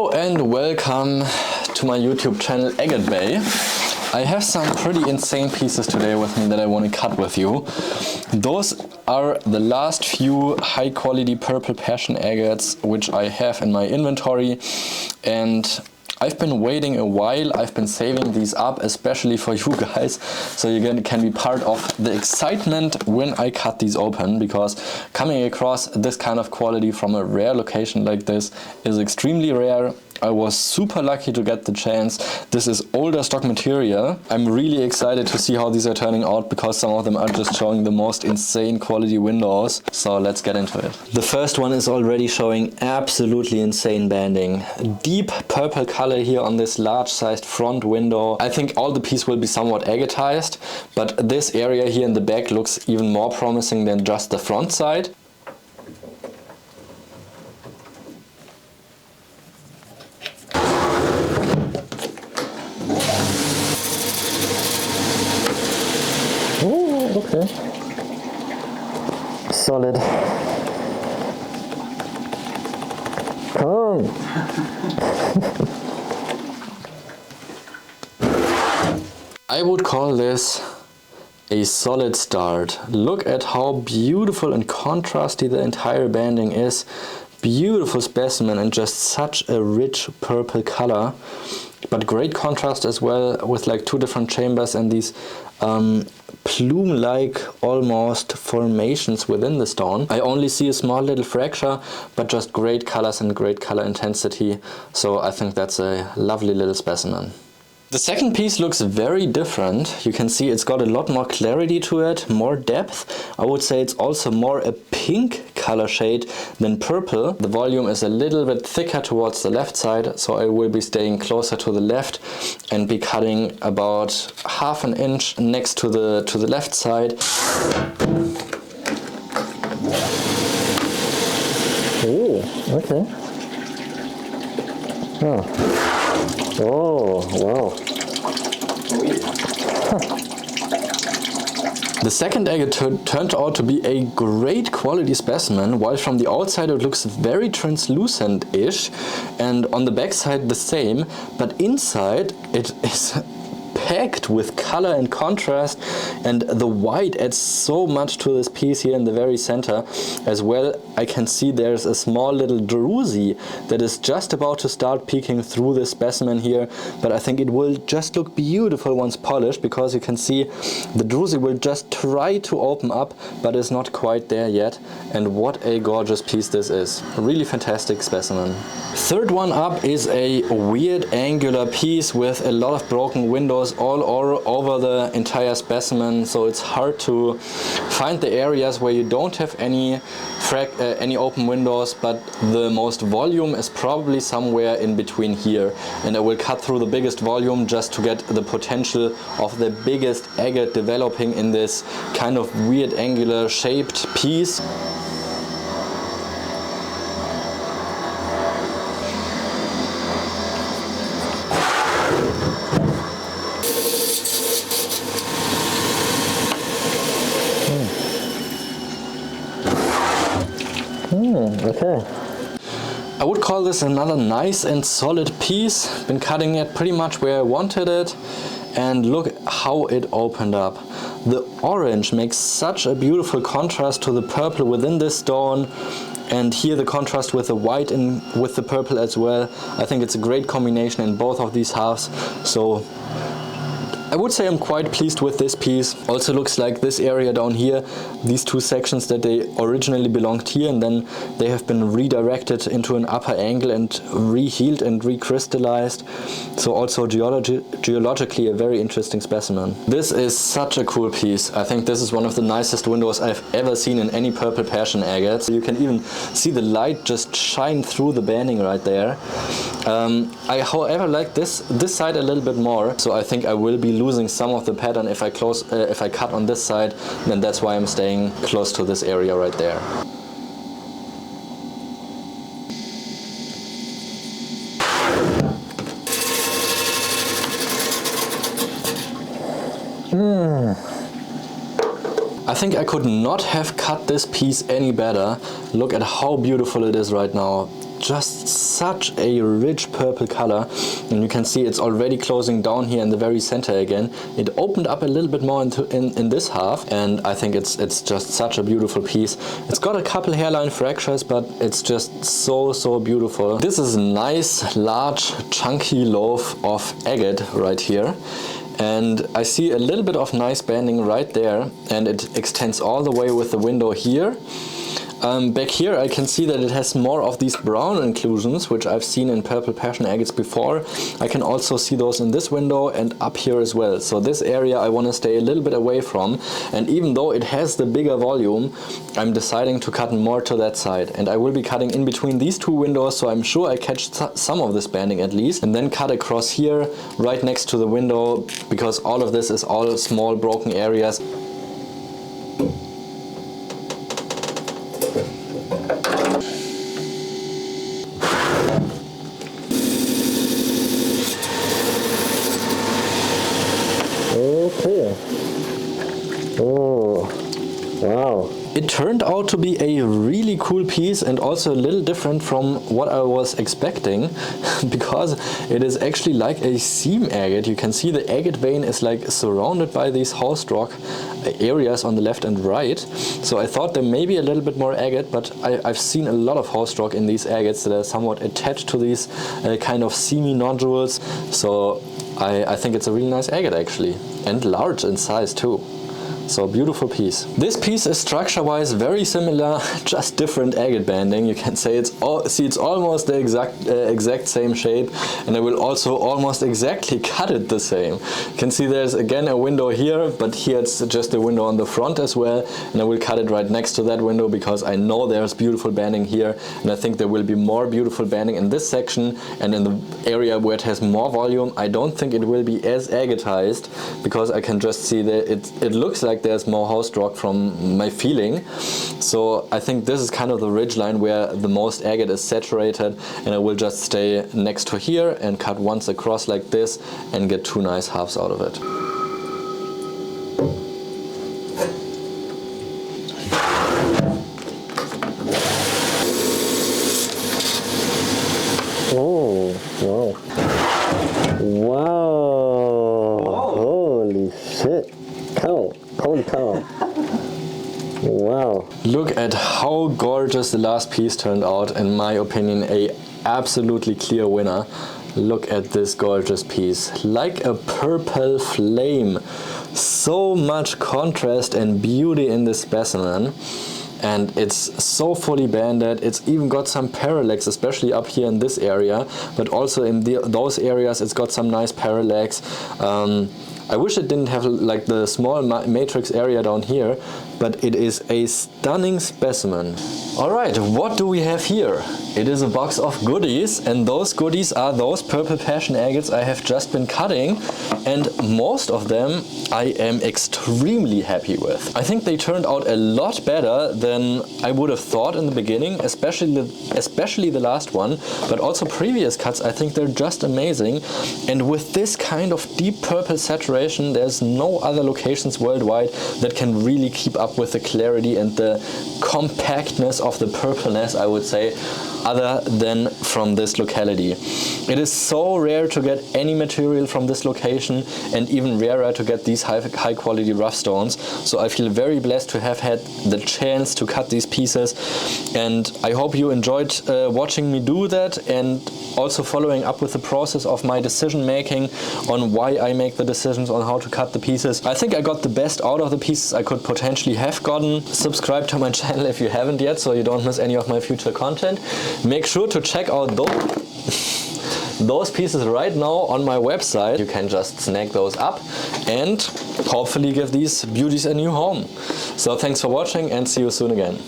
Hello and welcome to my YouTube channel Agatebay. I have some pretty insane pieces today with me that I want to cut with you. Those are the last few high quality Purple Passion Agates which I have in my inventory, and I've been waiting a while. I've been saving these up especially for you guys, so you can be part of the excitement when I cut these open, because coming across this kind of quality from a rare location like this is extremely rare. I was super lucky to get the chance. This is older stock material. I'm really excited to see how these are turning out, because some of them are just showing the most insane quality windows. So let's get into it. The first one is already showing absolutely insane banding. Deep purple color here on this large sized front window. I think all the piece will be somewhat agatized, but this area here in the back looks even more promising than just the front side. Okay. Solid. Come on. I would call this a solid start. Look at how beautiful and contrasty the entire banding is. Beautiful specimen and just such a rich purple color, but great contrast as well with like two different chambers and these plume-like almost formations within the stone. I only see a small little fracture, but just great colors and great color intensity, so I think that's a lovely little specimen. The second piece looks very different. You can see it's got a lot more clarity to it, more depth. I would say it's also more a pink color shade than purple. The volume is a little bit thicker towards the left side, so I will be staying closer to the left and be cutting about ½ an inch next to the left side. Oh, okay. Oh, wow. The second agate turned out to be a great quality specimen. While from the outside it looks very translucent-ish, and on the back side the same, but inside it is packed with color and contrast, and the white adds so much to this piece here in the very center. As well, I can see there's a small little druzy that is just about to start peeking through this specimen here, but I think it will just look beautiful once polished, because you can see the druzy will just try to open up but is not quite there yet. And what a gorgeous piece this is. A really fantastic specimen. Third one up is a weird angular piece with a lot of broken windows all over the entire specimen, so it's hard to find the areas where you don't have any open windows, but the most volume is probably somewhere in between here, and I will cut through the biggest volume just to get the potential of the biggest agate developing in this kind of weird angular shaped piece. Okay. I would call this another nice and solid piece. Been cutting it pretty much where I wanted it, and look how it opened up. The orange makes such a beautiful contrast to the purple within this stone, and here the contrast with the white and with the purple as well. I think it's a great combination in both of these halves, so I would say I'm quite pleased with this piece. Also looks like this area down here, these two sections, that they originally belonged here and then they have been redirected into an upper angle and rehealed and recrystallized. So also geologically a very interesting specimen. This is such a cool piece. I think this is one of the nicest windows I've ever seen in any Purple Passion agate. You can even see the light just shine through the banding right there. I however like this side a little bit more, so I think I will be losing some of the pattern if I cut on this side, then that's why I'm staying close to this area right there. I think I could not have cut this piece any better. Look at how beautiful it is right now. Just such a rich purple color, and you can see it's already closing down here in the very center again. It opened up a little bit more in this half, and I think it's just such a beautiful piece. It's got a couple hairline fractures, but it's just so beautiful. This is a nice, large, chunky loaf of agate right here. And I see a little bit of nice banding right there, and it extends all the way with the window here. Back here I can see that it has more of these brown inclusions, which I've seen in Purple Passion Agates before. I can also see those in this window and up here as well. So this area I want to stay a little bit away from, and even though it has the bigger volume, I'm deciding to cut more to that side. And I will be cutting in between these two windows, so I'm sure I catch some of this banding at least, and then cut across here right next to the window, because all of this is all small broken areas. Okay. Oh, wow. It turned out to be a really cool piece, and also a little different from what I was expecting, because it is actually like a seam agate. You can see the agate vein is like surrounded by these host rock areas on the left and right. So I thought there may be a little bit more agate, but I've seen a lot of host rock in these agates that are somewhat attached to these kind of seamy nodules. So I think it's a really nice agate actually, and large in size too. So beautiful piece. This piece is structure-wise very similar, just different agate banding. You can say it's almost the exact same shape, and I will also almost exactly cut it the same. You can see there's again a window here, but here it's just a window on the front as well, and I will cut it right next to that window because I know there's beautiful banding here, and I think there will be more beautiful banding in this section, and in the area where it has more volume I don't think it will be as agatized, because I can just see that it looks like there's more host rock from my feeling. So I think this is kind of the ridge line where the most agate is saturated, and I will just stay next to here and cut once across like this and get two nice halves out of it. Oh, wow. Wow. Whoa. Holy shit. Cow. Holy cow. Wow. Look at how gorgeous the last piece turned out. In my opinion, a absolutely clear winner. Look at this gorgeous piece. Like a purple flame. So much contrast and beauty in this specimen. And it's so fully banded. It's even got some parallax, especially up here in this area, but also in those areas it's got some nice parallax. I wish it didn't have like the small matrix area down here, but it is a stunning specimen. Alright, what do we have here? It is a box of goodies, and those goodies are those Purple Passion Agates I have just been cutting, and most of them I am extremely happy with. I think they turned out a lot better than I would have thought in the beginning, especially the last one, but also previous cuts. I think they're just amazing, and with this kind of deep purple saturation there's no other locations worldwide that can really keep up with the clarity and the compactness of the purpleness, I would say, other than from this locality. It is so rare to get any material from this location, and even rarer to get these high quality rough stones. So I feel very blessed to have had the chance to cut these pieces, and I hope you enjoyed watching me do that, and also following up with the process of my decision making on why I make the decisions on how to cut the pieces. I think I got the best out of the pieces I could potentially have gotten. Subscribe to my channel if you haven't yet, so you don't miss any of my future content. Make sure to check out those pieces right now on my website. You can just snag those up and hopefully give these beauties a new home. So thanks for watching, and see you soon again.